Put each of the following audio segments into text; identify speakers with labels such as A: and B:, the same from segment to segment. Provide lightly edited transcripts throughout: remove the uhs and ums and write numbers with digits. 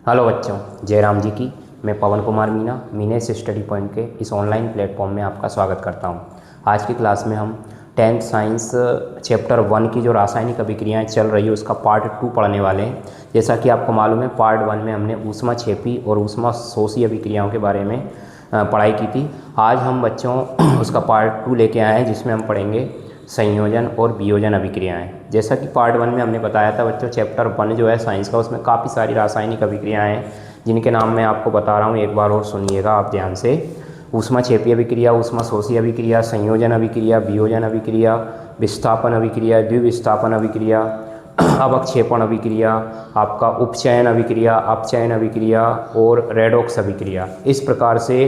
A: Hello बच्चों, जयराम जी की मैं पवन कुमार मीना मीनेस स्टडी पॉइंट के इस ऑनलाइन प्लेटफॉर्म में आपका स्वागत करता हूं। आज की क्लास में हम 10th साइंस चैप्टर 1 की जो रासायनिक अभिक्रियाएं चल रही है उसका पार्ट 2 पढ़ने वाले हैं। जैसा कि आपको मालूम है, पार्ट 1 में हमने ऊष्माक्षेपी और ऊष्माशोषी अभिक्रियाओं के बारे में पढ़ाई की थी। आज हम बच्चों उसका पार्ट 2 लेके आए हैं, जिसमें हम पढ़ेंगे संयोजन और वियोजन अभिक्रियाएं। जैसा कि पार्ट 1 में हमने बताया था बच्चों, चैप्टर 1 जो है साइंस का, उसमें काफ़ी सारी रासायनिक अभिक्रियाएं हैं जिनके नाम मैं आपको बता रहा हूँ। एक बार और सुनिएगा आप ध्यान से। ऊष्माक्षेपी अभिक्रिया, ऊष्माशोषी अभिक्रिया, संयोजन अभिक्रिया, वियोजन अभिक्रिया, विस्थापन अभिक्रिया, द्विविस्थापन अभिक्रिया, अवक्षेपण अभिक्रिया, आपका उपचयन अभिक्रिया, अपचयन अभिक्रिया और रेडॉक्स अभिक्रिया। इस प्रकार से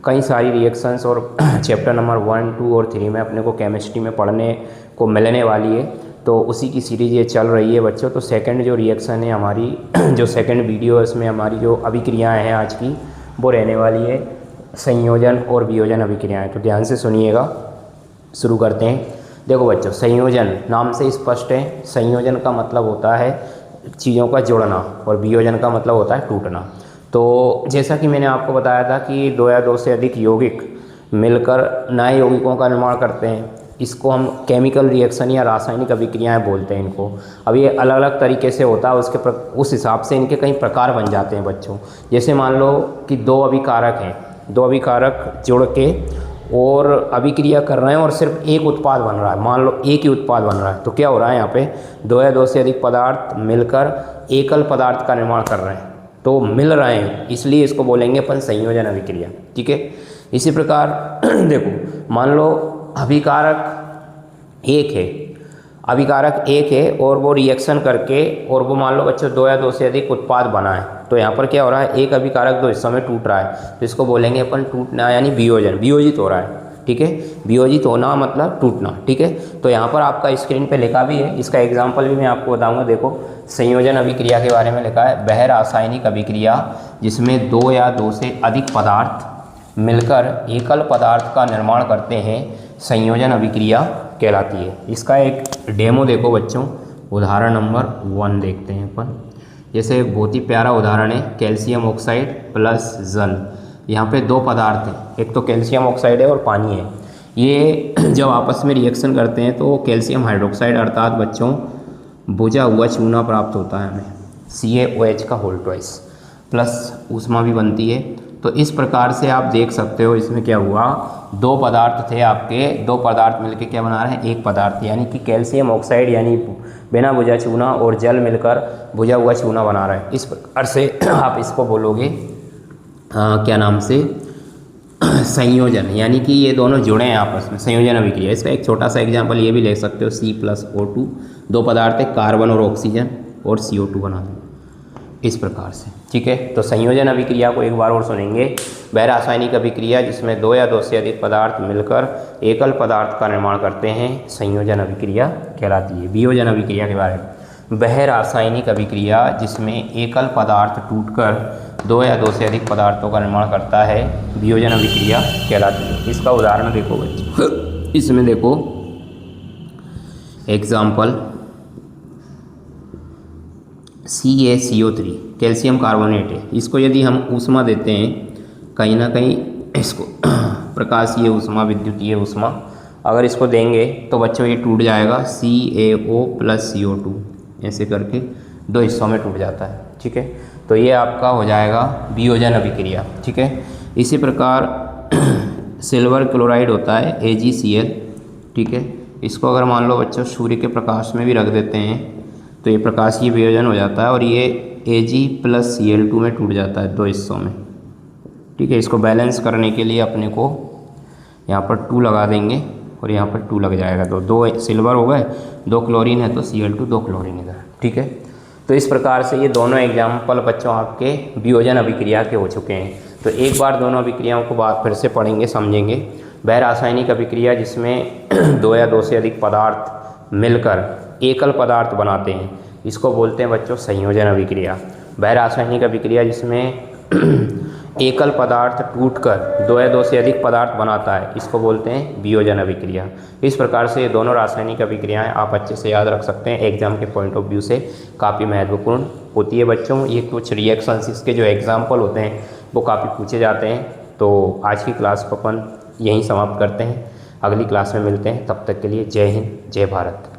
A: कई सारी रिएक्शंस और चैप्टर नंबर 1, 2 और 3 में अपने को केमिस्ट्री में पढ़ने को मिलने वाली है। तो उसी की सीरीज़ ये चल रही है बच्चों। तो सेकंड जो रिएक्शन है हमारी, जो सेकंड वीडियो है उसमें हमारी जो अभिक्रियाएं हैं आज की, वो रहने वाली है संयोजन और वियोजन अभिक्रियाएं। तो ध्यान से सुनिएगा, शुरू करते हैं। देखो बच्चों, संयोजन नाम से स्पष्ट है। संयोजन का मतलब होता है चीज़ों का जुड़ना और वियोजन का मतलब होता है टूटना। तो जैसा कि मैंने आपको बताया था कि दो या दो से अधिक यौगिक मिलकर नए यौगिकों का निर्माण करते हैं। इसको हम केमिकल रिएक्शन या रासायनिक अभिक्रियाएं बोलते हैं इनको। अब ये अलग अलग तरीके से होता है, उस हिसाब से इनके कई प्रकार बन जाते हैं बच्चों। जैसे मान लो कि दो अभिकारक हैं, दो अभिकारक जुड़ के और अभिक्रिया कर रहे हैं और सिर्फ एक उत्पाद बन रहा है। मान लो एक ही उत्पाद बन रहा है, तो क्या हो रहा है यहाँ पे, दो या दो से अधिक पदार्थ मिलकर एकल पदार्थ का निर्माण कर रहे हैं। तो मिल रहे हैं, इसलिए इसको बोलेंगे अपन संयोजन अभिक्रिया। ठीक है। इसी प्रकार देखो, मान लो अभिकारक एक है, अभिकारक एक है और वो रिएक्शन करके, और वो मान लो बच्चों दो या दो से अधिक उत्पाद बना है। तो यहाँ पर क्या हो रहा है, एक अभिकारक दो हिस्सों में टूट रहा है, तो इसको बोलेंगे अपन टूटना, यानी वियोजन, वियोजित हो रहा है। ठीक है। वियोजित होना मतलब टूटना। ठीक है। तो यहाँ पर आपका स्क्रीन पे लिखा भी है, इसका एग्जाम्पल भी मैं आपको बताऊँगा। देखो, संयोजन अभिक्रिया के बारे में लिखा है, वह रासायनिक अभिक्रिया जिसमें दो या दो से अधिक पदार्थ मिलकर एकल पदार्थ का निर्माण करते हैं, संयोजन अभिक्रिया कहलाती है। इसका एक डेमो देखो बच्चों, उदाहरण नंबर 1 देखते हैं अपन। जैसे एक बहुत ही प्यारा उदाहरण है, कैल्शियम ऑक्साइड प्लस जल। यहाँ पे दो पदार्थ हैं, एक तो कैल्शियम ऑक्साइड है और पानी है। ये जब आपस में रिएक्शन करते हैं तो कैल्शियम हाइड्रोक्साइड अर्थात बच्चों बुझा हुआ चूना प्राप्त होता है हमें, CaOH का होल ट्वाइस, प्लस ऊष्मा भी बनती है। तो इस प्रकार से आप देख सकते हो इसमें क्या हुआ, दो पदार्थ थे आपके, दो पदार्थ मिलकर क्या बना रहे हैं, एक पदार्थ, यानी कि कैल्शियम ऑक्साइड यानी बिना बुझा चूना और जल मिलकर बुझा हुआ चूना बना रहे हैं। इस प्रकार से आप इसको बोलोगे क्या नाम से, संयोजन, यानी कि ये दोनों जुड़े हैं आपस में, संयोजन अभिक्रिया। इसका एक छोटा सा एग्जांपल ये भी ले सकते हो, C+O2, दो पदार्थ है कार्बन और ऑक्सीजन, और CO2 बना दो इस प्रकार से। ठीक है। तो संयोजन अभिक्रिया को एक बार और सुनेंगे, वह रासायनिक अभिक्रिया जिसमें दो या दो से अधिक पदार्थ मिलकर एकल पदार्थ का निर्माण करते हैं, संयोजन अभिक्रिया कहलाती है। वियोजन अभिक्रिया के बारे में, वह रासायनिक अभिक्रिया जिसमें एकल पदार्थ टूटकर दो या दो से अधिक पदार्थों का निर्माण करता है, वियोजन अभिक्रिया कहलाती है। इसका उदाहरण देखो बच्चों, इसमें देखो एग्जाम्पल, CaCO3 कैल्शियम कार्बोनेट है। इसको यदि हम ऊष्मा देते हैं, कहीं ना कहीं इसको प्रकाशीय ऊष्मा, विद्युतीय ऊष्मा अगर इसको देंगे तो बच्चों ये टूट जाएगा, CaO + CO2 ऐसे करके दो हिस्सों में टूट जाता है। ठीक है। तो ये आपका हो जाएगा वियोजन अभिक्रिया। ठीक है। इसी प्रकार सिल्वर क्लोराइड होता है, AgCl। ठीक है। इसको अगर मान लो बच्चों सूर्य के प्रकाश में भी रख देते हैं तो ये प्रकाशीय वियोजन हो जाता है और ये Ag + Cl2 में टूट जाता है दो हिस्सों में। ठीक है। इसको बैलेंस करने के लिए अपने को यहाँ पर 2 लगा देंगे और यहाँ पर 2 लग जाएगा, तो दो सिल्वर हो गए, दो क्लोरीन है तो Cl2, दो क्लोरीन इधर। ठीक है। तो इस प्रकार से ये दोनों एग्जाम्पल बच्चों आपके वियोजन अभिक्रिया के हो चुके हैं। तो एक बार दोनों अभिक्रियाओं को बात फिर से पढ़ेंगे, समझेंगे। वह रासायनिक अभिक्रिया जिसमें दो या दो से अधिक पदार्थ मिलकर एकल पदार्थ बनाते हैं, इसको बोलते हैं बच्चों संयोजन अभिक्रिया। वह रासायनिक अभिक्रिया जिसमें एकल पदार्थ टूटकर दो या दो से अधिक पदार्थ बनाता है, इसको बोलते हैं वियोजन अभिक्रिया। इस प्रकार से ये दोनों रासायनिक अभिक्रियाएं आप अच्छे से याद रख सकते हैं, एग्जाम के पॉइंट ऑफ व्यू से काफ़ी महत्वपूर्ण होती है बच्चों। ये कुछ रिएक्शंस इसके जो एग्जाम्पल होते हैं वो काफ़ी पूछे जाते हैं। तो आज की क्लास को अपन यहीं समाप्त करते हैं, अगली क्लास में मिलते हैं। तब तक के लिए जय हिंद, जय भारत।